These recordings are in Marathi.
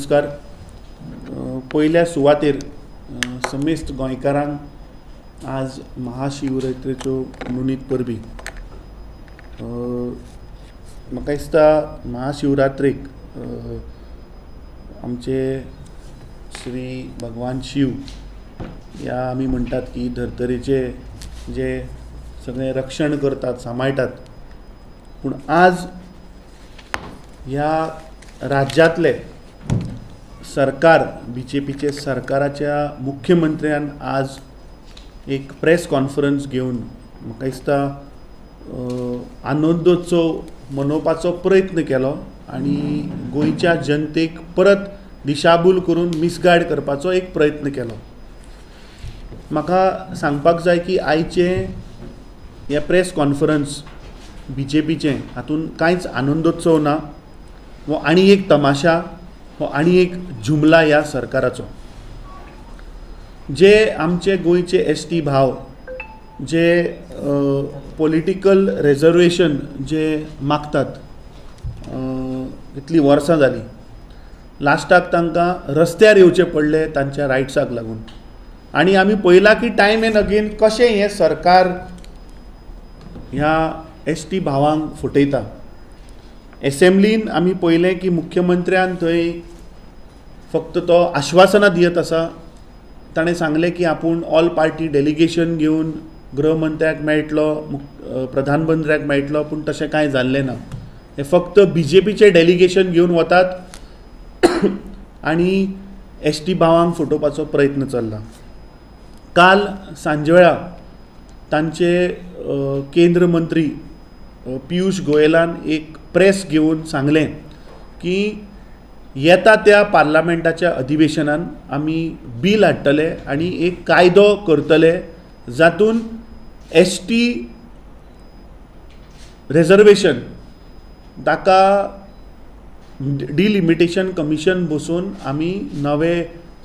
नमस्कार. पहिल्या सुवातेर समेस्त गोंयकारांक आज महाशिवरात्रेच्यो निमीत परबी. म्हाका दिसता महाशिवरात्रेक आमचे श्री भगवान शिव ह्या आमी म्हणटात की धर्तरेचे जे सगळे रक्षण करतात, सांबाळटात. पूण आज ह्या राज्यांतले सरकार BJPचे सरकाराच्या मुख्यमंत्र्यान आज एक प्रेस कॉन्फरन्स घेवन म्हाका दिसता आनंदोत्सव मनोवपाचो प्रयत्न केलो आनी गोंयच्या जनतेक परत दिशाभूल करून मिसगायड करपाचो एक प्रयत्न केलो. म्हाका सांगपाक जाय की आयचे हे प्रेस कॉन्फरन्स BJPचें हातूंत कांयच आनंदोत्सव ना, वो आनी एक तमाशा, हो आनी एक जुमला ह्या सरकाराचो. जे आमचे गोंयचे ST भाव जे पॉलिटिकल रिजर्वेशन जे मागतात, इतली वर्सां जाली, लास्टाक तांकां रस्त्यार येवचें पडलें तांच्या रायट्साक लागून. आनी आमी पळयलां की टायम एंड अगेन कशें हें सरकार ह्या ST भावांक फटयता. एसेंब्लीन आमी पळयलें की मुख्यमंत्र्यान थंय फक्त तो आश्वासनां दियत आसा. ताणें सांगलें की आपूण ऑल पार्टी डेलिगेशन घेवन गृहमंत्र्याक मेळटलो, प्रधानमंत्र्याक मेळटलो, पूण तशें कांय जाल्लें ना. हे फक्त BJPचें डेलिगेशन घेवन वतात आनी ST भावांक फटोवपाचो प्रयत्न चल्ला. काल सांजवेळा तांचे केंद्र मंत्री पियुष गोयलान एक प्रेस घेवन सांगलें की येता त्या पार्लमेंटाच्या अधिवेशनान आमी बील हाडटले आनी एक कायदो करतले जातून ST रिजर्वेशन ताका डिलिमिटेशन कमिशन बसून आमी नवे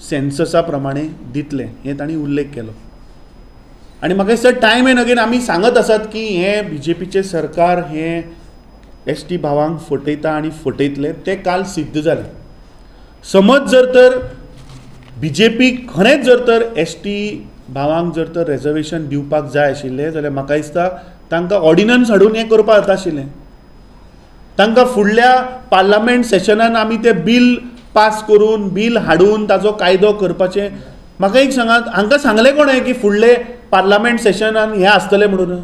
सेन्ससा प्रमाणे दितले, हें तांणी उल्लेख केलो. आनी म्हाका दिसता टायम एंड अगेन आमी सांगत आसात की हें BJPचें सरकार हें ST भावांक फटयता आनी फटयतलें. तें काल सिद्ध जालें. समज जर तर BJP खरेंच जर तर ST भावांक जर तर रिजर्वेशन दिवपाक जाय आशिल्लें जाल्यार म्हाका दिसता तांकां ऑर्डिनन्स हाडून हें करपाक जाता आशिल्लें. तांकां फुडल्या पार्लमेंट सेशनान आमी तें बील पास करून, बील हाडून ताजो कायदो करपाचें. म्हाका एक सांगात, हांकां सांगलें कोणें की फुडले पार्लमेंट सेशनान हें आसतलें म्हणून?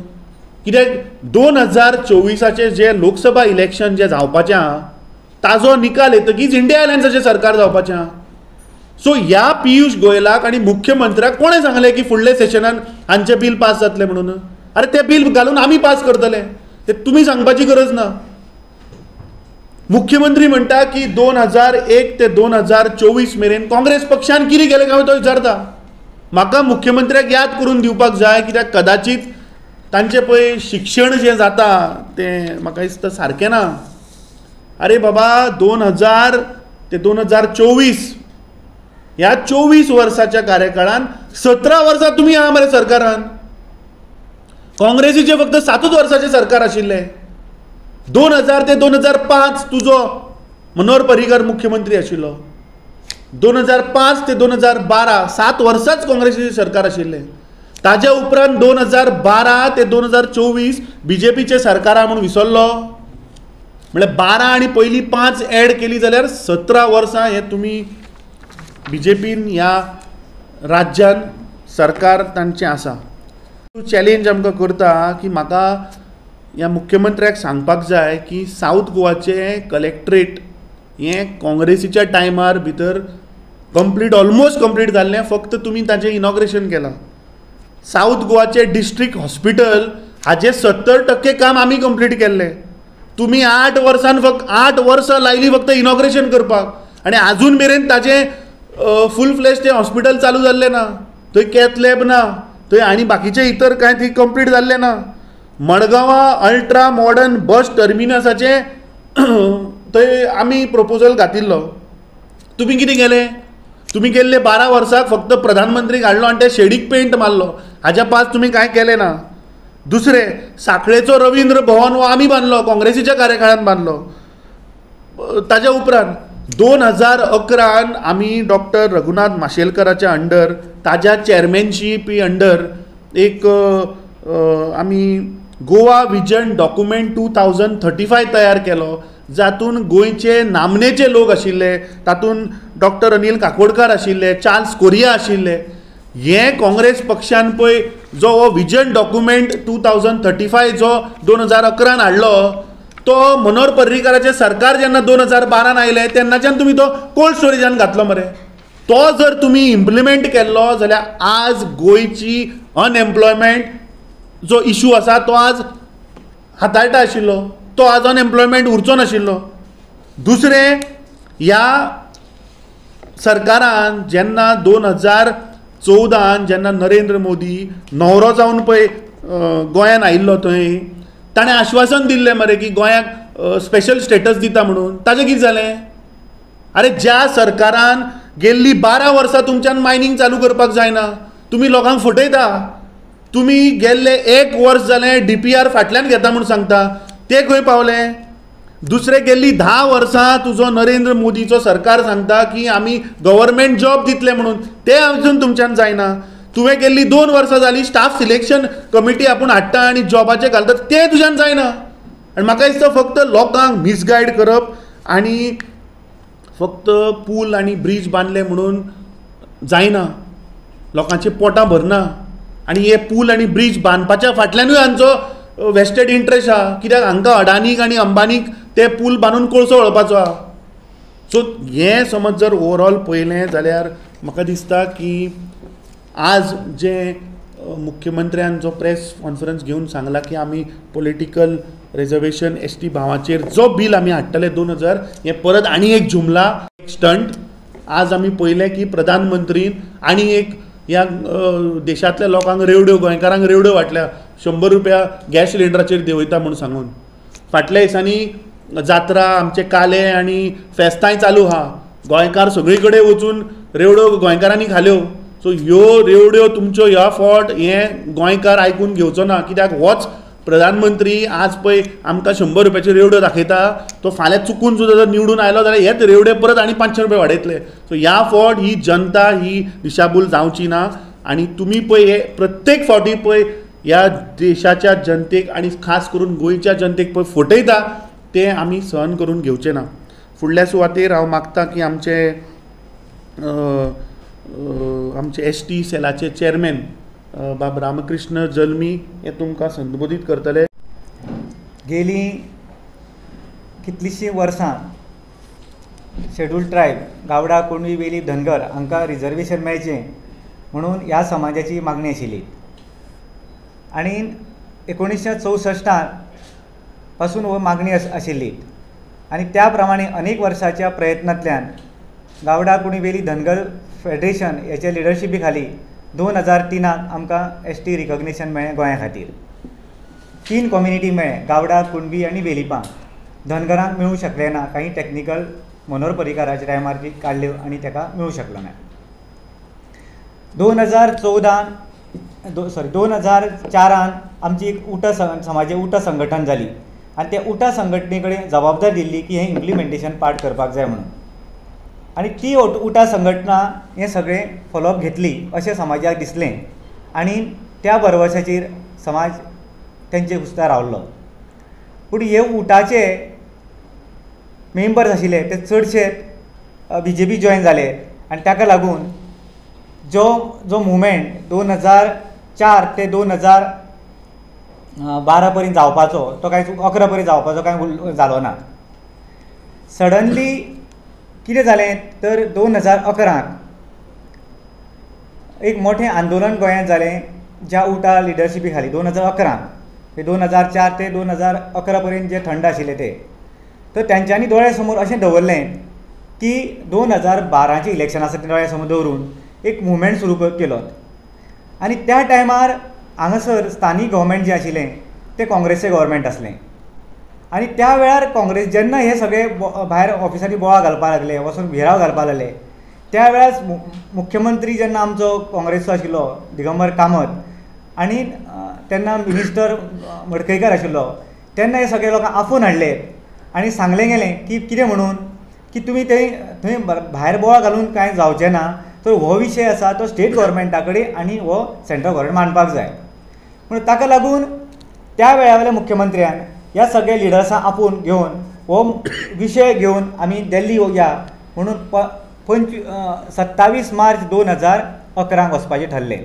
कित्याक 2024चे जे लोकसभा इलेक्शन जे जावपाचें आहा ताजो निकाल येतकीच इंडिया अलायन्साचें सरकार जावपाचें आहा. सो ह्या पियुष गोयलाक आनी मुख्यमंत्र्याक कोणें सांगलें की फुडले सेशनान हांचें बील पास जातलें म्हणून? अरे तें बील घालून आमी पास करतले, तें तुमी सांगपाची गरज ना. मुख्यमंत्री म्हणटा की 2001 ते 2024 मेरेन काँग्रेस पक्षान कितें केलें काय तो विचारता. म्हाका मुख्यमंत्र्याक याद करून दिवपाक जाय, कित्याक कदाचित तांचें पळय शिक्षण जें जाता तें म्हाका दिसता सारकें ना. अरे बाबा, 2000 ते 2024 ह्या 24 वर्साच्या कार्यकाळान 17 वर्सां तुमी आहा मरे सरकारान. काँग्रेसीचें फक्त 7 वर्साचें सरकार आशिल्लें. 2000 ते 2005 तुजो मनोहर पर्रीकर मुख्यमंत्री आशिल्लो. 2005 ते 2012 7 वर्सांच काँग्रेसीचें सरकार आशिल्लें. ताज्या उपरांत 2012 ते 2024 BJPचें सरकार आहा म्हणून विसरलो. म्हळ्यार 12 आनी पयलीं 5 एड केली जाल्यार 17 वर्सां हें तुमी BJPन ह्या राज्यान सरकार तांचें आसा. चॅलेंज आमकां करता की म्हाका ह्या मुख्यमंत्र्याक सांगपाक जाय की साऊथ गोवाचें कलेक्टरेट हें काँग्रेसीच्या टायमार भितर ऑलमोस्ट कंप्लीट जाल्लें. फक्त तुमी ताचें इनॉग्रेशन केलां. साऊथ गोवाचें डिस्ट्रिक्ट हॉस्पिटल हाजें 70% काम आमी कंप्लीट केल्लें. तुमी 8 वर्सां लायली फक्त इनॉग्रेशन करपाक आनी आजून मेरेन ताजें फूल फ्लेश तें हॉस्पिटल चालू जाल्लें ना. थंय कॅथ लॅब ना, थंय आनी बाकीचें इतर कांय थंय कंप्लीट जाल्लें ना. मडगांवां अल्ट्रा मॉडर्न बस टर्मिनसाचें थंय आमी प्रपोजल घातिल्लो. तुमी कितें केलें? तुमी गेल्ले 12 वर्साक फक्त प्रधानमंत्री हाडलो आनी ते शेडीक पेंट मारलो. हाच्या पास तुमी कांय केलें ना. दुसरें, साखळेचो रवींद्र भवन हो आमी बांदलो, काँग्रेसीच्या कार्यकाळान बांदलो. ताज्या उपरांत 2011 आमी डॉक्टर रघुनाथ माशेलकराच्या अंडर ताज्या चॅरमॅनशीप अंडर एक आमी गोवा विजन डॉक्युमेंट 2035 तयार केलो, जातून गोंयचे नामनेचे लोक आशिल्ले, तातूंत डॉक्टर अनिल काकोडकर आशिल्ले, चार्ल्स कोरिया आशिल्ले. हे काँग्रेस पक्षान पळय जो हो विजन डॉक्युमेंट 2035 जो 2011 हाडलो, तो मनोहर पर्रीकाराचें सरकार जेन्ना 2012 आयलें तेन्नाच्यान तुमी तो कोल्ड स्टोरेजान घातलो मरे. तो जर तुमी इम्प्लिमेंट केल्लो जाल्यार आज गोंयची अनएम्प्लॉयमेंट जो इशू आसा तो आज हाताळटा आशिल्लो, तो आज अनएम्प्लॉयमेंट उरचो नाशिल्लो. दुसरें, ह्या सरकारान जेन्ना 2014 जेन्ना नरेंद्र मोदी न्हवरो जावन पळय गोंयान आयिल्लो, थंय ताणें आश्वासन दिल्लें मरे की गोंयाक स्पेशल स्टेटस दिता म्हणून. ताजें कितें जालें? अरे ज्या सरकारान गेल्ली 12 वर्सां तुमच्यान मायनिंग चालू करपाक जायना, तुमी लोकांक फटयता. तुमी गेल्ले 1 वर्स जालें DPR फाटल्यान घेता म्हणून सांगता, ते खंय पावलें? दुसरे गेल्ली 10 वर्सां तुजो नरेंद्र मोदीचो सरकार सांगता की आमी गव्हर्मेंट जॉब दितले म्हणून, ते अजून तुमच्यान जायना. तुवें गेल्ली 2 वर्सां जालीं स्टाफ सिलेक्शन कमिटी आपूण हाडटा आनी जॉबाचे घालता, ते तुज्यान जायना. आनी म्हाका दिसता फक्त लोकांक मिसगायड करप आनी फक्त पूल आनी ब्रीज बांदले म्हणून जायना, लोकांची पोटां भरना. आनी हे पूल आनी ब्रीज बांदपाच्या फाटल्यानूय हांचो वेस्टेड इंट्रस्ट आहा, कित्याक हांकां अडानीक आनी अंबानीक ते पूल बांदून कोळसो वळपाचो आहा. सो हें समज जर ओवरऑल पळयलें जाल्यार म्हाका दिसता की आज जे मुख्यमंत्र्यान जो प्रेस कॉन्फरन्स घेवन सांगला की आमी पॉलिटिकल रिजर्वेशन ST भावाचेर जो बील आमी हाडटले 2000, हें परत आनी एक जुमला स्टंट. आज आमी पळयलें की प्रधानमंत्रीन आनी एक ह्या देशांतल्या लोकांक रेवड्यो, गोंयकारांक रेवड्यो वाटल्या 100 रुपया गॅस सिलिंडराचेर देंवयता म्हणून सांगून. फाटल्या दिसांनी जात्रा, आमचे काले आनी फेस्तांय चालू आहा, गोंयकार सगळी कडेन वचून रेवड्यो गोंयकारांनी खाल्यो. सो ह्यो रेवड्यो तुमच्यो ह्या फावट हें गोंयकार आयकून घेवचो ना, कित्याक होच प्रधानमंत्री आज पळय आमकां 100 रुपयाचे रेवड्यो दाखयता, तो फाल्यां चुकून सुद्दां जर निवडून आयलो जाल्यार हेच रेवडे परत आनी 500 रुपया वाडयतले. सो ह्या फावट ही जनता ही दिशाभूल जावची ना. आनी तुमी पळय हे प्रत्येक फावटी पळय ह्या देशाच्या जनतेक आनी खास करून गोंयच्या जनतेक पळय फटयता, ते आमी सहन करून घेवचे ना. फुडल्या सुवातेर हांव मागतां की आमचे ST सेलाचे चेअरमॅन बाब रामकृष्ण जल्मी हे तुमकां संबोधीत करतले. गेलीं कितलींशीं वर्सां शेड्यूल्ड ट्रायब गावडा, कुणबी, वेली, धनगर हांकां रिजर्वेशन मेळचें म्हणून ह्या समाजाची मागणी आशिल्ली. आनी 1964 पासून हो मागणी आशिल्ली. आनी त्या प्रमाणे अनेक वर्सांच्या प्रयत्नांतल्यान गावडा, कुणबी, वेली, धनगर फेडरेशन हेच्या लिडरशिपी खाली 2003 आमकां ST रिकॉग्निशन मेळ्ळें गोंया खातीर. 3 कम्युनिटी मेळ्ळे, गावडा, कुणबी आनी वेलिपां. धनगरांक मेळूंक शकलें ना, काही टॅक्निकल मनोहर पर्रीकाराच्या टायमार ती काडल्यो आनी ताका मेळूंक शकलो ना. 2004 आमची एक समाजी उटा संघटन जाली आनी त्या उटा संघटने कडेन जबाबदारी दिल्ली की हें इम्प्लिमेंटेशन पार्ट करपाक जाय म्हणून. आनी ती उटा संघटना हें सगळें फॉलोअप घेतली अशें समाजाक दिसलें आनी त्या भरवशाचेर समाज तेंचे हुस्त्यार रावल्लो. पूण हे उटाचे मेंबर्स आशिल्ले ते चडशे BJP जॉयन जाले आनी ताका लागून जो मुवमेंट 2004 ते 2012 पर्यंत जावपाचो तो कांय 11 पर्यंत जावपाचो कांय जालो ना. सडनली कितें जालें तर 2011 एक मोठें आंदोलन गोंयांत जालें ज्या उटा लिडरशिपी खाली 2011 ते 2004 ते 2011 पर्यंत जे थंड आशिल्ले ते. तर तेंच्यांनी दोळ्या समोर अशें दवरलें की 2012चे इलेक्शन आसा ते दोळ्या समोर दवरून एक मुवमेंट सुरू केलो. आनी त्या टायमार हांगासर स्थानीक गव्हर्मेंट जें आशिल्लें तें काँग्रेसचें गव्हर्मेंट आसलें. आनी त्या वेळार काँग्रेस जेन्ना हे सगळे भायर ऑफिसांनी बोळा घालपाक लागले, वचून भिराव घालपाक लागले, त्या वेळार मुख्यमंत्री जेन्ना आमचो काँग्रेसचो आशिल्लो दिगंबर कामत आनी तेन्ना मिनिस्टर मडकयकर आशिल्लो, तेन्ना हे सगळे लोकांक आफून हाडले आनी सांगलें गेलें की कितें म्हणून की तुमी थंय भायर बोवाळ घालून कांय जावचें ना, तर हो विशय आसा तो स्टेट गव्हर्मेंटा कडेन आनी हो सेंट्रल गव्हर्मेंट मांडपाक जाय. म्हणून ताका लागून त्या वेळावेल्या मुख्यमंत्र्यान ह्या सगळ्या लिडर्सां आपूण घेवन हो विशय घेवन आमी दिल्ली या म्हणून 27 मार्च 2011 वचपाचें ठरलें.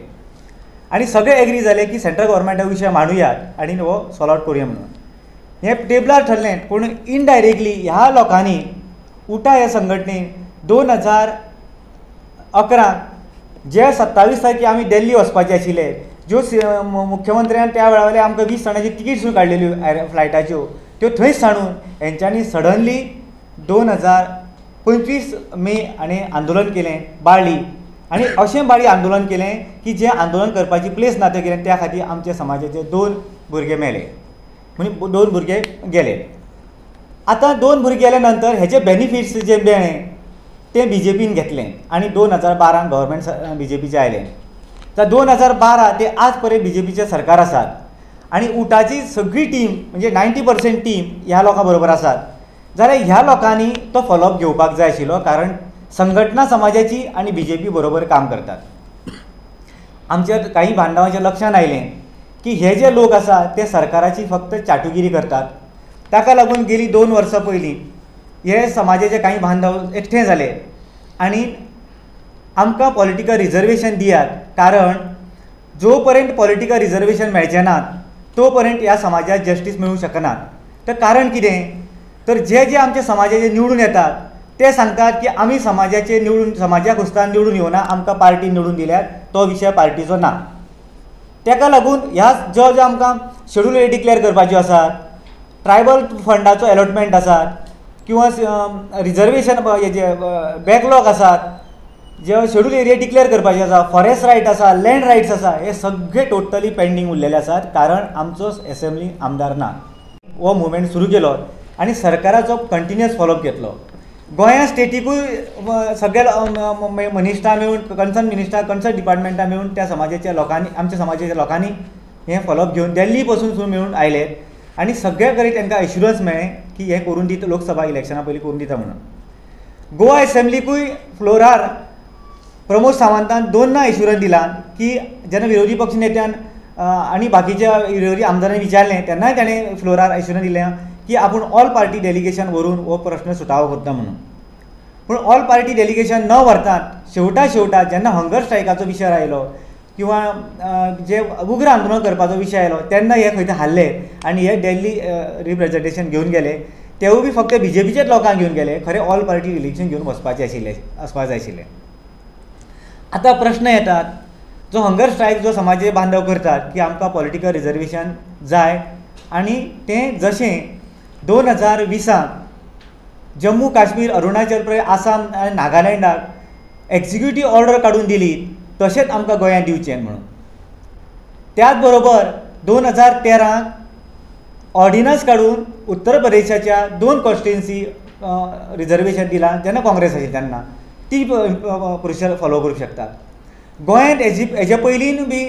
आनी सगळे एग्री जाले की सेंट्रल गव्हर्मेंटा विशय मांडुयात आनी हो सॉल्व आउट करुया म्हणून. हें टेबलार ठरलें, पूण इनडायरेक्टली ह्या लोकांनी उठा ह्या संघटनेन 2011 जे 27 तारखेक आमी दिल्ली वचपाचे आशिल्ले, ज्यो मुख्यमंत्र्यान त्या वेळावेले आमकां 20 जाणांची तिकीट सुद्दां काडलेल्यो फ्लायटाच्यो, त्यो थंयच सांडून हेंच्यांनी सडनली 2025 मे आनी आंदोलन केलें बाळ्ळी. आनी अशें बाळ्ळी आंदोलन केलें की जें आंदोलन करपाची प्लेस ना तें केलें. त्या खातीर आमच्या समाजाचे 2 भुरगे मेले, म्हणजे 2 भुरगे गेले. आतां 2 भुरगे गेले नंतर हेचे बेनिफिट्स जे मेळ्ळे तें BJPन घेतलें आनी 2012 गव्हर्मेंट BJPचें आयलें. तर 2012 ते आज पर्यंत BJPचें सरकार आसात आनी उठाची सगळी टीम म्हणजे 90% टीम ह्या लोकां बरोबर आसात. जाल्यार ह्या लोकांनी तो फॉलोअप घेवपाक जाय आशिल्लो, कारण संघटना समाजाची आनी BJP बरोबर काम करतात. आमच्या काही बांधवांच्या लक्षांत आयलें की हे जे लोक आसा ते सरकाराची फक्त चाटुगिरी करतात. ताका लागून गेली 2 वर्सां पयलीं हे समाजाचे काही बांधव एकठांय जाले आनी आमकां पॉलिटिकल रिजर्वेशन दियात, कारण जो पर्यंत पॉलिटिकल रिजर्वेशन मेळचें ना तो पर्यंत ह्या समाजाक जस्टीस मेळूंक शकना. तर कारण कितें, तर जे आमच्या समाजाचे निवडून येतात ते सांगतात की आमी समाजाचे निवडून समाजा कुस्तान निवडून येवना, आमकां पार्टी निवडून दिल्यात, तो विशय पार्टीचो ना. ताका लागून ह्या ज्यो आमकां शेड्यूल एरिया डिक्लेअर करपाच्यो आसात, ट्रायबल फंडाचो अलॉटमेंट आसात किंवा रिजर्वेशन हेजे बॅकलॉग आसात, जे शेड्यूल एरिया डिक्लेअर करपाचे आसा, फॉरेस्ट रायट आसा, लँड रायट्स आसा, हे सगळे टोटली पेंडींग उरलेले आसात, कारण आमचो असेंब्ली आमदार ना. हो मुवमेंट सुरू केलो आनी सरकाराचो कंटिन्युअस फॉलोअप घेतलो. गोंया स्टेटीकूय सगळे मिनिस्टर मेळून कन्सर्न मिनिस्टर कन्सर्न डिपार्टमेंटा मेळून त्या समाजाच्या लोकांनी आमच्या समाजाच्या लोकांनी हें फॉलोअप घेवन दिल्ली पासून सुद्दां मेळून आयले आनी सगळे कडेन तांकां एश्युरन्स मेळ्ळें की हें करून दिता, लोकसभा इलेक्शना पयलीं करून दिता म्हणून. गोवा असेंब्लीकूय फ्लोरार प्रमोद सावंतान 2 एश्युरन्स दिला की जेन्ना विरोधी पक्ष नेत्यान आनी बाकीच्या विरोधी आमदारांनी विचारलें तेन्नाय ताणें फ्लोरार एश्युरन्स दिलें की आपूण ऑल पार्टी डेलिगेशन व्हरून हो प्रश्न सुटावो करता म्हणून. पूण ऑल पार्टी डेलिगेशन न व्हरतात शेवटा जेन्ना हंगर स्ट्रायकाचो विशय आयलो किंवा जे उग्र आंदोलन करपाचो विशय आयलो तेन्ना हे खंय ते हारले आनी हे दिल्ली रिप्रेझेंटेशन घेवन गेले. तेवूय बी फक्त BJPचेच लोकांक घेवन गेले, खरें ऑल पार्टी इलेक्शन घेवन वचपाक जाय आशिल्लें. आतां प्रश्न येतात, जो हंगर स्ट्रायक जो समाजाचे बांधव करतात की आमकां पॉलिटिकल रिजर्वेशन जाय आनी तें जशें 2020 जम्मू काश्मीर, अरुणाचल प्रदेश, आसाम आनी नागालँडाक एक्झिक्युटीव ऑर्डर काडून दिली तशेंच आमकां गोंयांत दिवचें म्हणून. त्याच बरोबर 2013 ऑर्डिनन्स काडून उत्तर प्रदेशाच्या 2 कॉन्स्टिट्युएन्सी रिजर्वेशन दिलां जेन्ना काँग्रेस आशिल्ली तेन्ना, ती प्रोसिजर फॉलो करूंक शकतात. गोंयांत हेजे पयलीं बी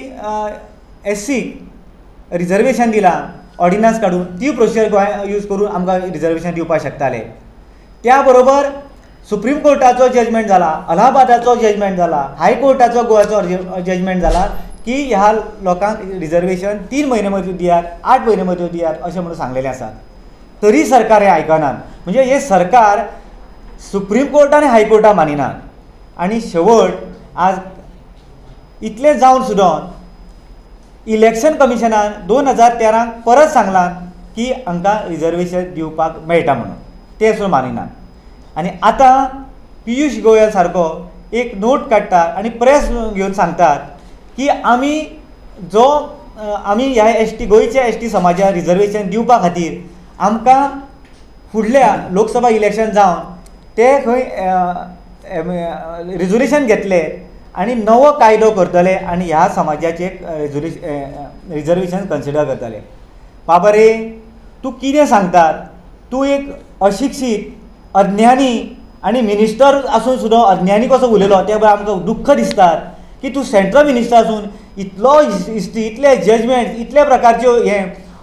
SC रिजर्वेशन दिलां ऑर्डिनन्स काडून, ती प्रोसिजर गोंयांत यूज करून आमकां रिजर्वेशन दिवपाक शकताले. त्या बरोबर सुप्रीम कोर्टाचो जजमेंट जाला, अलाहाबादाचो जजमेंट जाला, हायकोर्टाचो गोवाचो जजमेंट जाला की ह्या लोकांक रिजर्वेशन 3 म्हयने मदीं दियात, 8 म्हयने मदीं दियात अशें म्हणून सांगलेलें आसा. तरी सरकार हें आयकनात. म्हणजे हे सरकार सुप्रीम कोर्ट आनी हायकोर्टा मानिनात. आनी शेवट आज इतलें जावन सुद्दां इलेक्शन कमिशनान 2013 परत सांगलां की हांकां रिजर्वेशन दिवपाक मेळटा म्हणून, ते सुद्दां मानिनात. आनी आतां पियुश गोयल सारको एक नोट काडटा आनी प्रेस घेवन सांगतात की आमी ह्या गोंयच्या ST समाजाक रिजर्वेशन दिवपा खातीर आमकां फुडल्या लोकसभा इलेक्शन जावन ते खंय रिजोल्युशन घेतले आनी नवो कायदो करतले आनी ह्या समाजाचे रिजर्वेशन कन्सिडर करतले. बाबा रे, तूं कितें सांगतात? तूं एक अशिक्षीत, अज्ञानी आनी मिनिस्टर आसून सुद्दां अज्ञानी कसो उलयलो त्या भायर आमकां दुख्ख दिसतात की तूं सेंट्रल मिनिस्टर आसून इतलो हिस्ट्री, इतले जजमेंट, इतले प्रकारच्यो हे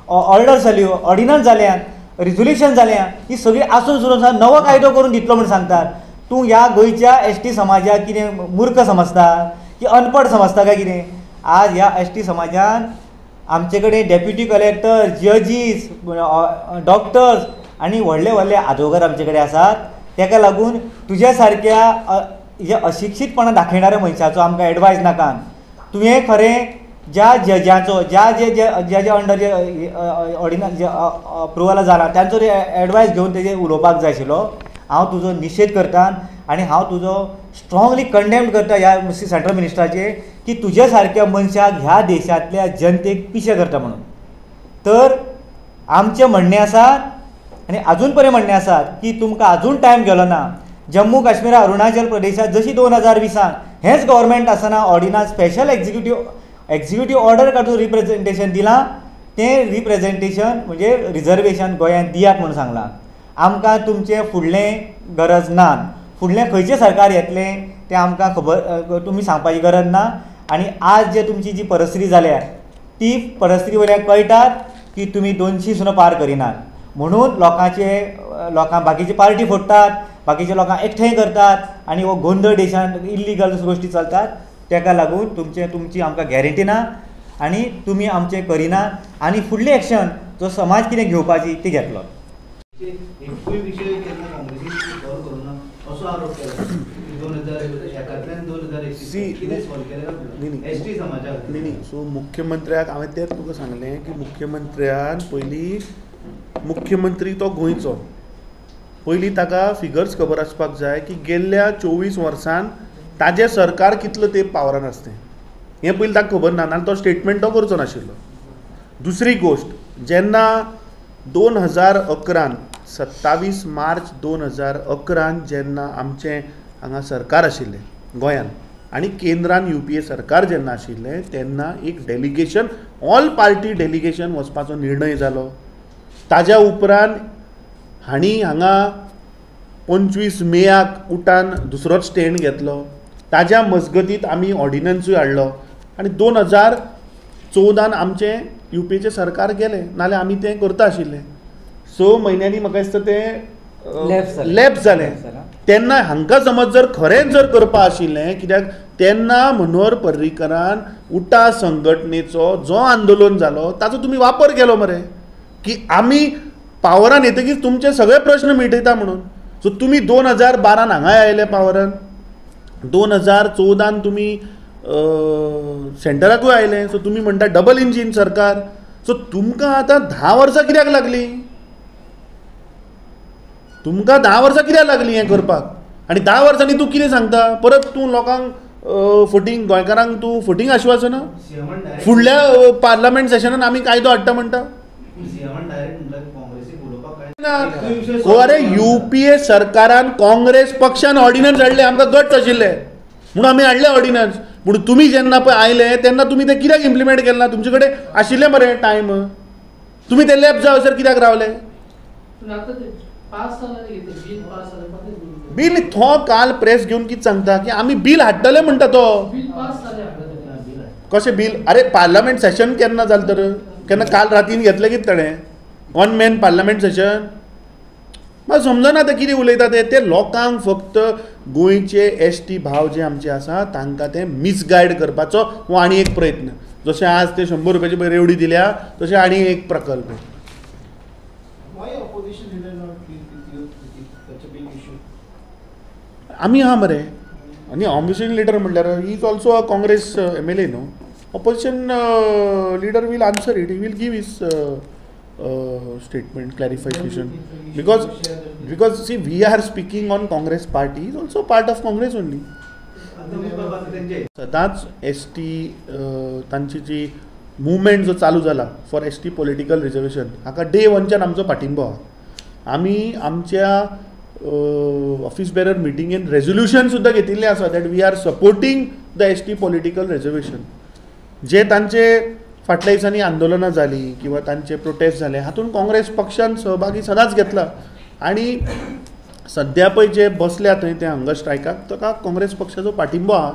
ऑर्डर्स जाल्यो, ऑर्डिनन्स जाल्यात रिझोल्युशन जाल्या ही सगळी आसून सुद्दां नवो कायदो करून दितलो म्हूण सांगतात. तूं ह्या गोंयच्या एसटी समाजाक कितें मूर्ख समजता की अनपड समजता काय कितें? आज ह्या एसटी समाजान आमचे कडेन डेप्युटी कलेक्टर, जजीस, डॉक्टर्स आनी व्हडले व्हडले आदवोगाद आमचे कडेन आसात. ताका लागून तुज्या सारक्या जे अशिक्षीतपणा दाखयणाऱ्या मनशाचो आमकां एडवायस नाका. तुवें खरें ज्या जजाचो ज्या अंडर जे ऑर्डिनन्स जे अप्रुवला जाला त्यांचो एडवायस घेवन तेजे उलोवपाक जाय आशिल्लो. हांव तुजो निशेध करता आनी हांव तुजो स्ट्रॉंगली कंडेम करता ह्या सेंट्रल मिनिस्टराचेर की तुज्या सारक्या मनशाक ह्या देशांतल्या जनतेक पिशें करता म्हणून. तर आमचें म्हणणें आसा आनी अजून पर्यंत म्हणणें आसात की तुमकां अजून टायम गेलो ना. जम्मू काश्मीर अरुणाचल प्रदेशात जशी 2020 हेच गव्हर्मेंट आसतना ऑर्डिनन्स स्पेशल एक्झिक्युटीव ऑर्डर काढून रिप्रेझेंटेशन दिलां. तें रिप्रेझेंटेशन म्हणजे रिझर्वेशन गोंयांत दियात म्हणून सांगलां. आमकां तुमचें फुडलें गरज ना. फुडलें खंयचें सरकार येतलें तें आमकां खबर तुमी सांगपाची गरज ना. आनी आज जे तुमची जी परिस्थिती जाल्या ती परिस्थिती वयल्यान कळटात की तुमी 200 सुद्दां पार करिनात. म्हणून लोकांक बाकीचे पार्टी फोडटात, बाकीच्या लोकांक एकठांय करतात आनी हो गोंधळ देशांत इल्लिगल गोश्टी चलतात. ताका लागून तुमची आमकां गॅरंटी ना आनी तुमी आमचें करिनात आनी फुडली एक्शन जो समाज कितें घेवपाची ती घेतलो. एकूय विशय केन्ना काँग्रेसीन सॉल्व करूना असो आरोप केला. 2021 कितें सॉल्व केलें एसटी समाजाक. न्ही सो मुख्यमंत्र्याक हांवें तेंच तुका सांगलें की मुख्यमंत्र्यान पयलीं मुख्यमंत्री तो गोंयचो पयलीं ताका फिगर्स खबर आसपाक जाय की गेल्ल्या 24 वर्सांत ताजें सरकार कितलो तेंप पावरान आसतें हें पयलीं ताका खबर ना आनी तो स्टेटमेंट तो करचो नाशिल्लो. दुसरी गोश्ट जेन्ना 2011 27 मार्च 2011 जेन्ना आमचें हांगा सरकार आशिल्लें गोंयांत आनी केंद्रान UPA सरकार जेन्ना आशिल्लें तेन्ना एक डेलिगेशन ऑल पार्टी डेलिगेशन वचपाचो निर्णय जालो. ताज्या उपरांत हांणी हांगा 25 मेयाक उठान दुसरोच स्टँड घेतलो. ताज्या मजगतींत आमी ऑर्डिनन्सूय हाडलो आनी 2014 आमचें UPAचें सरकार गेलें नाल्यार आमी तें करता आशिल्लें. 6 म्हयन्यांनी म्हाका दिसता तें लॅप्स जालें. तेन्ना हांकां समज जर खरेंच जर करपा आशिल्लें कित्याक तेन्ना मनोहर पर्रीकरान उठा संघटनेचो जो आंदोलन जालो ताचो तुमी वापर केलो मरे की आमी पावरान येतकीच तुमचे सगळे प्रश्न मिटयता म्हणून. सो तुमी 2012 हांगाय आयले पावरान, 2014 तुमी सेंटराकूय आयले. सो तुमी म्हणटा डबल इंजीन सरकार. सो तुमकां आतां 10 वर्सां कित्याक लागली? तुमकां 10 वर्सां कित्याक लागली हें करपाक? आनी 10 वर्सांनी तूं कितें सांगता? परत तूं लोकांक फुटींग गोंयकारांक तूं फुटींग आश्वासना फुडल्या पार्लमेंट सेशनान आमी कायदो हाडटा म्हणटा. अरे UPA सरकारान काँग्रेस पक्षान ऑर्डिनन्स हाडले आमकां गट आशिल्ले म्हणून आमी हाडले ऑर्डिनन्स. पूण तुमी जेन्ना पळय आयले तेन्ना तुमी ते कित्याक इम्प्लिमेंट केलें ना? तुमचे कडेन आशिल्लें मरे टायम. तुमी ते लॅप जावसर कित्याक रावले? बिल तो काल प्रेस घेवन कितें सांगता की आमी बिल हाडटले म्हणटा तो. कशें बिल? अरे पार्लमेंट सेशन केन्ना जालें तर? केन्ना काल रातीन घेतलें कितें ताणें? 1 मॅन पार्लमेंट सेशन? म्हाका समजना ते कितें उलयता ते लोकांक फक्त गोंयचे ST भाव जे आमचे आसा तांकां ते मिसगायड करपाचो हो आनी एक प्रयत्न. जशें आज ते 100 रुपयाची रेवडी दिल्या तशें आनी एक प्रकल्प. आमी आहा मरे आनी ऑपोजिशन लिडर म्हणल्यार he is also a Congress MLA न्हू. Opposition leader will answer it. He will give his statement clarification because see we are speaking on Congress party is also part of Congress only. सदांच ST तांची जी मुवमेंट जो चालू जाला फॉर ST पॉलिटिकल रिजर्वेशन हाका डे 1च्यान आमचो पाठिंबो आहा. आमी आमच्या ऑफिस बेरर मिटिंगेन रेझोल्युशन सुद्दां घेतिल्लें आसा that we are supporting the ST political reservation. जे तांचे फाटल्या दिसांनी आंदोलनां जालीं किंवा तांचे प्रोटेस्ट जाले हातूंत काँग्रेस पक्षान सहभागी सदांच घेतला आनी सद्या पळय जे बसल्या थंय ते हंगर स्ट्रायकाक ताका काँग्रेस पक्षाचो पाठिंबो आहा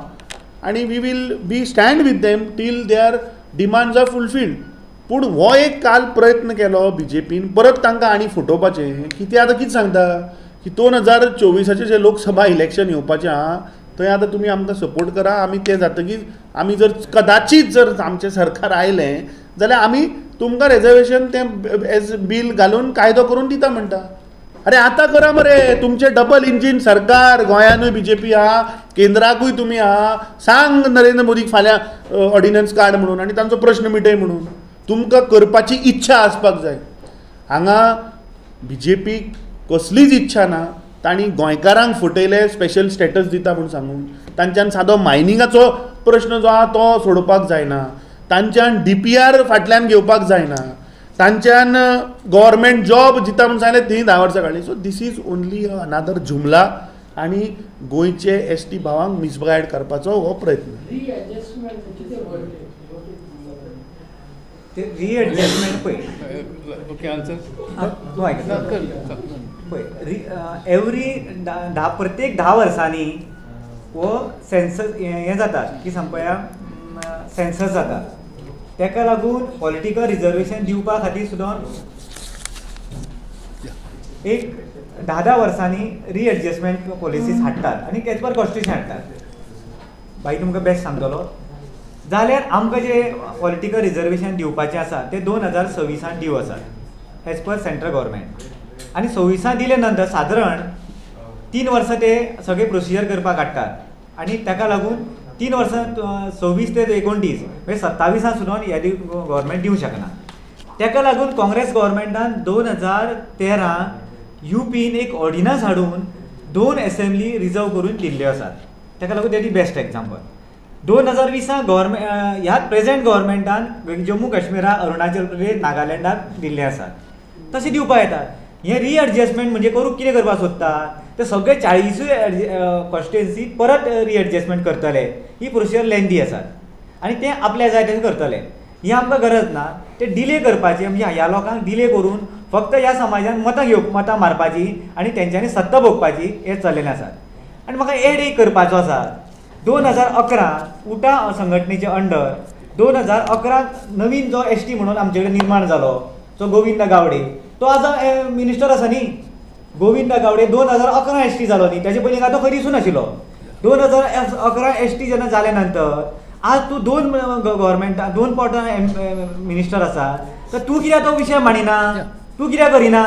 आनी we will be stand with them till their demands are fulfilled. पूण हो एक काल प्रयत्न केलो BJPन परत तांकां आनी फुटोवपाचें की ते आतां कितें सांगता की 2024 जे लोकसभा इलेक्शन येवपाचें आहा थंय आतां तुमी आमकां सपोर्ट करा, आमी ते जातकीर आमी जर कदाचीत जर आमचें सरकार आयलें जाल्यार आमी तुमकां रिजर्वेशन तें एज बील घालून कायदो करून दिता म्हणटा. अरे आतां करा मरे, तुमचे डबल इंजीन सरकार, गोंयानूय BJP आहा, केंद्राकूय तुमी आहा, सांग नरेंद्र मोदीक फाल्यां ऑर्डिनन्स काड म्हणून आनी तांचो प्रश्न मिटय म्हणून. तुमकां करपाची इच्छा आसपाक जाय. हांगा BJP कसलीच इच्छा ना. तांणी गोंयकारांक फटयले स्पेशल स्टेटस दिता म्हूण सांगून, तांच्यान सादो मायनिंगाचो प्रश्न जो आहा तो सोडोवपाक जायना, तांच्यान DPR फाटल्यान घेवपाक जायना, तांच्यान गव्हर्मेंट जॉब दिता म्हूण सांगलें तीं 10 वर्सां काडलीं. सो दीस इज ओन्ली अनादर जुमला आनी गोंयचे ST भावांक मिसगायड करपाचो हो प्रयत्न. ते रिएडजस्टमेंट पळय एवरी प्रत्येक 10 वर्सांनी हो सेन्सस हें जाता की सांगपया सेन्सस जाता. ताका लागून पॉलिटिकल रिजर्वेशन दिवपा खातीर सुद्दां एक 10 वर्सांनी रिएडजस्टमेंट पॉलिसीज हाडटात आनी एज पर कॉन्स्टिट्यूशन हाडटात. भाई तुमकां बेस्ट सांगतलो जाल्यार आमकां जे पॉलिटिकल रिजर्वेशन दिवपाचें आसा तें 2026 दिव आसात एज पर सेंट्रल गव्हर्मेंट. आनी 26 दिले नंतर सादारण 3 वर्सां ते सगळे प्रोसिजर करपाक काडटात आनी ताका लागून 3 वर्सां 26 ते 29 म्हणजे 27 सुद्दां हे गव्हर्मेंट दिवंक शकना. ताका लागून काँग्रेस गव्हर्मेंटान 2013 UPन एक ऑर्डिनन्स हाडून 2 असेंब्ली रिजर्व करून दिल्ल्यो आसात. ताका लागून that is best example. 2020 government ह्या प्रेझेंट गव्हर्मेंटान जम्मू काश्मीराक, अरुणाचल प्रदेश, नागालँडाक दिल्ले आसात. तशें दिवपा येतात. हें रिएडजस्टमेंट म्हणजे करूंक कितें करपाक सोदतात ते सगळे 40 कॉन्स्टिट्युएन्सी परत रिएडजस्टमेंट करतले. ही प्रोसिजर लेंदी आसात आनी ते आपल्या जाय तशें करतले. ही आमकां गरज ना. ते डिले करपाचें म्हणजे ह्या लोकांक डिले करून फक्त ह्या समाजान मतां मारपाची आनी तेंच्यांनी सत्ता भोगपाची हें चल्लेलें आसात. आनी म्हाका एड एक करपाचो आसा. 2011 उटा संघटनेचे अंडर 2011 नवीन जो ST म्हणून आमचे कडेन निर्माण जालो जो गोविंद गावडे तो आज मिनिस्टर आसा न्ही. गोविंद गावडे 2011 ST जालो न्ही, ताचे पयलीं तो खंय दिसूं नाशिल्लो. 2011 ST जेन्ना जाले नंतर आज तूं 2 गव्हर्मेंटा 2 पावटां मिनिस्टर आसा तर तूं कित्याक तो विशय मांडिना, तूं कित्याक करिना.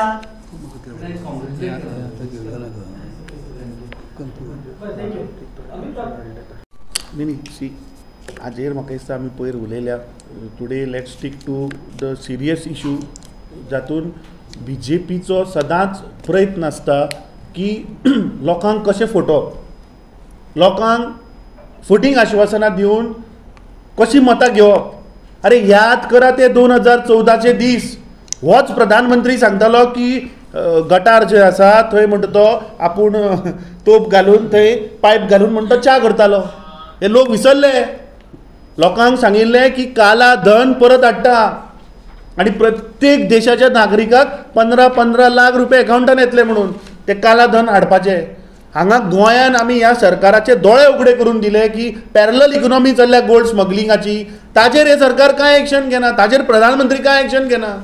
न्ही सी हाजेर म्हाका दिसता आमी पयर उलयल्या. Today let's stick to the serious issue जातून BJPचो सदांच प्रयत्न आसता की लोकांक कशें फटोवप, लोकांक फटींग आश्वासनां दिवन कशी मतां घेवप. अरे याद करा ते 2014चे दीस. होच प्रधानमंत्री सांगतालो की गटार जे आसा थंय म्हणटा तो आपूण तोप घालून थंय पायप घालून म्हणटा तो च्या करतालो. हे लोक विसरले. लोकांक सांगिल्लें की काला धन परत हाडटा आनी प्रत्येक देशाच्या नागरिकाक 15-15 लाख रुपये अकावंटान येतले म्हणून ते काला धन हाडपाचें. हांगा गोंयान आमी ह्या सरकाराचे दोळे उगडे करून दिले की पॅरलल इकॉनॉमी चल्ल्या गोल्ड स्मगलिंगाची. ताजेर हे सरकार कांय एक्शन घेना, ताजेर प्रधानमंत्री कांय एक्शन घेना.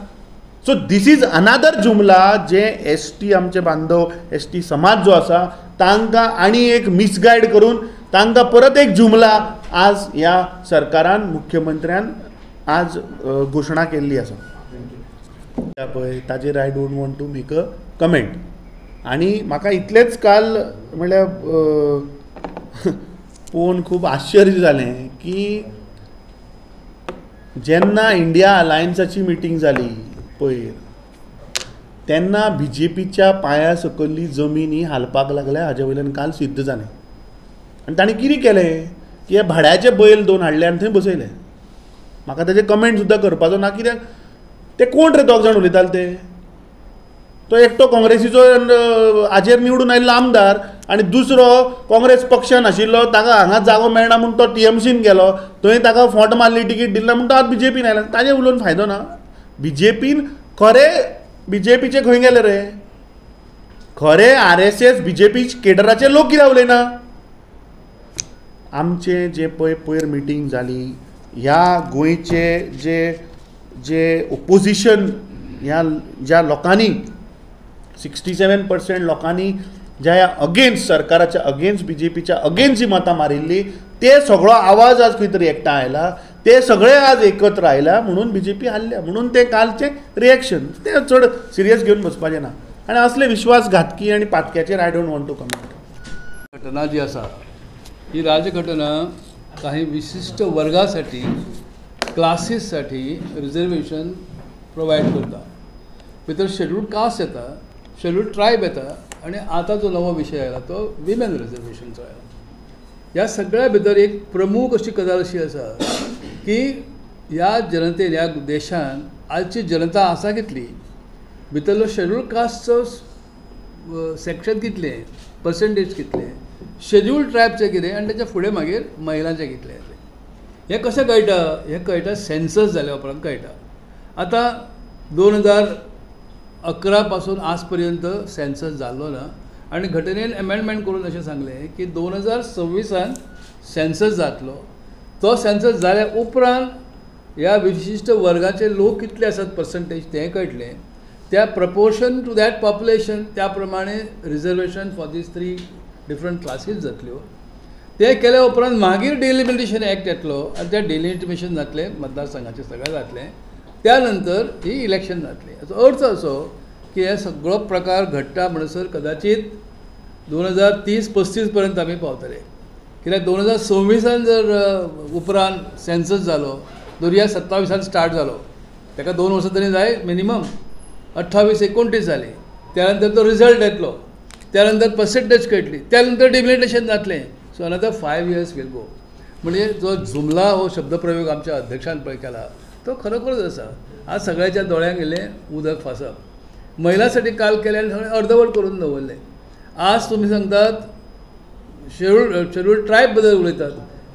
सो दीस इज अनादर जुमला जे ST आमचे बांदव ST समाज जो आसा तांकां आनी एक मिसगायड करून तांकां परत एक जुमला आज ह्या सरकारान मुख्यमंत्र्यान आज घोशणा केल्ली आसा पळय ताजेर I don't want to make a comment. आनी म्हाका इतलेंच काल म्हळ्यार पळोवन खूब आश्चर्य जालें की जेन्ना इंडिया अलायन्साची मिटींग जाली पयर तेन्ना BJPच्या पांया सकयल्ली जमीन ही हालपाक लागल्या. हाजे वयल्यान काल सिद्ध जालें. आनी ताणें कितें केलें की हे भाड्याचे बैल 2 हाडले आनी थंय बसयले. म्हाका ताजे कमेंट सुद्दां करपाचो ना. कित्याक ते कोण रे 2 जाण उलयताले ते. तो एकटो काँग्रेसीचो हाजेर निवडून आयिल्लो आमदार आनी दुसरो काँग्रेस पक्षान आशिल्लो ताका हांगा जागो मेळना म्हणून तो TMCन गेलो थंय ताका फोट मारली टिकीट दिला म्हणून तो आतां BJPन आयला. ताजें उलोवन फायदो ना. BJPन खरे BJPचे खंय गेले रे. खरे RSS BJP केडराचे लोक कित्याक उलयना. आमचे जे पळय पयर मिटींग जाली ह्या गोंयचे जे जे ओपोजिशन ह्या ज्या लोकांनी 67% लोकांनी ज्या अगेन्स्ट सरकाराच्या अगेन्स्ट BJPच्या अगेन्स्ट जी मतां मारिल्ली ते सगळो आवाज आज खंय तरी एकठांय आयला, ते सगळे आज एकत्र आयला म्हणून BJP हारल्या. म्हणून ते कालचे रिएक्शन ते चड सिरियस घेवन बसपाचें ना. आनी असले विश्वासघातकी आनी पातक्याचेर I don't want to comment. घटना जी आसा ही राजघटना काही विशिष्ट वर्गासाठी क्लासीससाठी रिजर्वेशन प्रोवायड करता. भितर शेड्यूल्ड कास्ट येता, शेड्यूल्ड ट्रायब येता आणि आता जो नवो विशय आयला तो विमेन रिजर्वेशनचो आयला. ह्या सगळ्या भितर एक प्रमुख अशी गजाल अशी आसा की ह्या जनतेन ह्या देशान आजची जनता आसा कितली, भितरलो शेड्यूल्ड कास्टचो सेक्शन कितले, पर्सेंटेज कितले, शेड्यूल्ड ट्रायबचे कितें आनी ताच्या फुडें मागीर महिलांचे कितले. हें कशें कळटा? हें कळटा सेन्सस जाल्या उपरांत कळटा. आतां 2011 पासून आज पर्यंत सेन्सस जाल्लो ना आनी घटनेन एमेंडमेंट करून अशें सांगलें की 2026 सेन्सस जातलो. तो सेन्सस जाल्या उपरांत ह्या विशिश्ट वर्गाचे लोक कितले आसात पर्संटेज तें कळटलें. त्या प्रपोर्शन टू दॅट पॉप्युलेशन त्या प्रमाणे reservation for these 3 different classes जातल्यो. ते केल्या उपरांत मागीर डिलिमिटेशन एक्ट येतलो आनी त्या डिलिमिटेशन जातलें मतदारसंघाचें सगळें जातलें. त्या नंतर ही इलेक्शन जातली. हाचो अर्थ असो की हे सगळो प्रकार घडटा म्हणसर कदाचित 2030-35 पर्यंत आमी पावतले. कित्याक 2026 जर उपरांत सेन्सस जालो, 2027 स्टार्ट जालो, ताका 2 वर्सां तरी जाय मिनिमम. 28-29 जाली, त्यानंतर तो रिजल्ट येतलो, त्यानंतर पर्सेंटेज कळटली, त्यानंतर डिलिमिटेशन जातलें. So another 5 years will go. म्हणजे जो जुमला हो शब्दप्रयोग आमच्या अध्यक्षान पळय केला तो खरोखरच आसा. आज सगळ्याच्या दोळ्यांक येयलें उदक फासप. महिलांसाठी काल केले आनी सगळें अर्दवट करून दवरलें. आज तुमी सांगतात शेड्यूल्ड ट्रायब बद्दल उलयतात,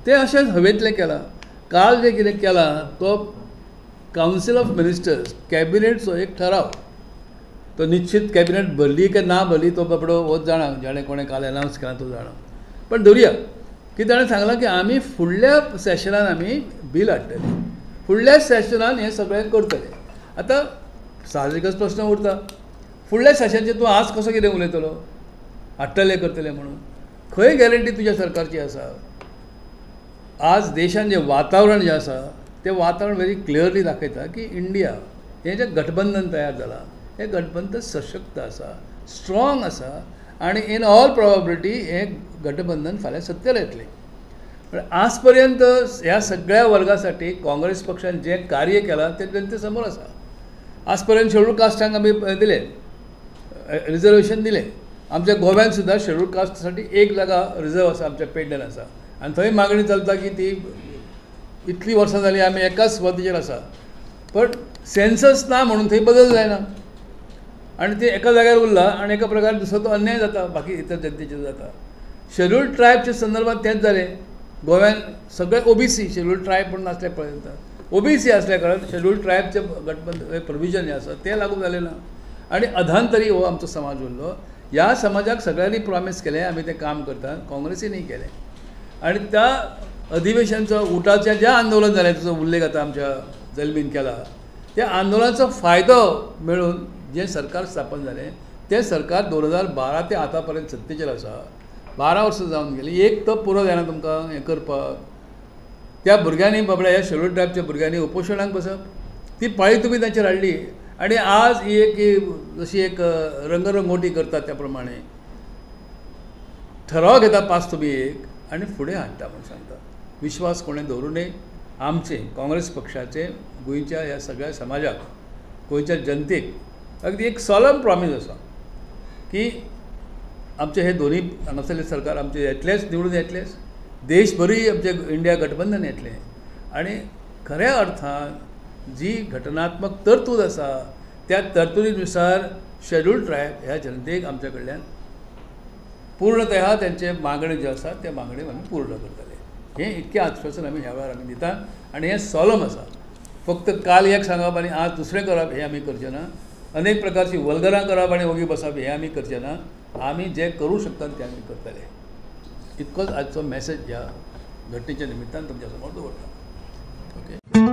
ते अशेंच हवेंतलें केलां. काल जें कितें केलां तो कावन्सील ऑफ मिनिस्टर्स कॅबिनेटचो एक ठराव, तो निश्चित कॅबिनेट भरली काय ना भरली तो बाबडो होच जाणा, जाणें कोणें काल एनावन्स केला तो जाणा. पण धरुया की ताणें सांगलां की आमी फुडल्या सेशनान आमी बील हाडटले, फुडल्या सेशनान हें सगळें करतले. आतां साहजिकच प्रश्न उरता, फुडल्या सेशनाचेर तूं आज कसो कितें उलयतलो हाडटले करतले म्हणून? खंय गॅरंटी तुज्या सरकारची आसा? आज देशान जें वातावरण जें आसा तें वातावरण व्हेरी क्लियरली दाखयता की इंडिया हें जें गठबंधन तयार जालां हें गठबंधन सशक्त आसा, स्ट्रॉंग आसा आनी इन ऑल प्रोबेबिलिटी हें गठबंधन फाल्यां सत्तेर येतलें. पण आज पर्यंत ह्या सगळ्या वर्गासाठी काँग्रेस पक्षान जें कार्य केलां तें जनते समोर आसा. आज पर्यंत शेड्यूल्ड कास्टांक आमी दिलें रिजर्वेशन दिलें. आमच्या गोव्यान सुद्दां शेड्यूल्ड कास्टसाठी 1 जागा रिजर्व आसा, आमच्या पेडण्यान आसा आनी थंय मागणी चलता की ती इतलीं वर्सां जालीं आमी एकाच वतीचेर आसा. पण सेन्सस ना म्हणून थंय बदल जायना आनी ते एका जाग्यार उरला आनी एका प्रकारे दुसरो तो अन्याय जाता, बाकी इतर जनतेचेर जाता. शेड्यूल्ड ट्रायबच्या संदर्भात तेंच जालें. गोव्यान सगळे OBC शेड्यूल्ड ट्रायब म्हणून आसले पर्यंत OBC असल्या कारण शेड्यूल्ड ट्रायबचे गठबंधन प्रोविजन हें आसा तें लागू जालें ना आनी अधांतरी हो आमचो समाज उरलो. ह्या समाजाक सगळ्यांनी प्रॉमिस केलें आमी तें काम करतात, काँग्रेसीनय केलें. आनी त्या अधिवेशनाचो उठाच्या ज्या आंदोलन जालें ताचो उल्लेख आतां आमच्या जल्मीन केला, त्या आंदोलनाचो फायदो मेळून जें सरकार स्थापन जालें तें सरकार 2012 ते आतां पर्यंत सत्तेचेर आसा. 12 वर्सां जावन गेलीं. एक तो पुरो जायना तुमकां हें करपाक. त्या भुरग्यांनी बाबड्या ह्या शेड्यूल्ड ट्रायबच्या भुरग्यांनी उपोशणाक बसप, ती पाळी तुमी तांचेर हाडली आनी आज ही एक जशी एक रंगरंगोटी करतात त्या प्रमाणे ठराव घेता पास तुमी एक आनी फुडें हाडटा म्हणून सांगता. विश्वास कोणें दवरूं नये. आमचे काँग्रेस पक्षाचे गोंयच्या ह्या सगळ्या समाजाक, गोंयच्या जनतेक अगदी एक सॉलम प्रॉमीस आसा की आमचे हे दोन्ही हांगासरले सरकार आमचे येतलेच, निवडून येतलेच, देशभरय आमचे इंडिया गठबंधन येतलें आनी खऱ्या अर्थान जी घटनात्मक तरतूद आसा त्या तरतुदीनुसार शेड्यूल्ड ट्रायब ह्या जनतेक आमच्या कडल्यान पूर्णतः त्यांचे मागणी जे आसा त्या मागणी आमी पूर्ण करतले. हें इतकें आश्वासन आमी ह्या वेळार आमी दितात आनी हें सॉलम आसा. फक्त काल एक सांगप आनी आज दुसरें करप हें आमी करचें ना. अनेक प्रकारची वल्गरां करप आनी वगी बसप हें आमी करचें ना. आमी जें करूं शकतात तें आमी करतले. इतकोच आजचो मॅसेज ह्या घटनेच्या निमित्तान तुमच्या समोर दवरता. ओके.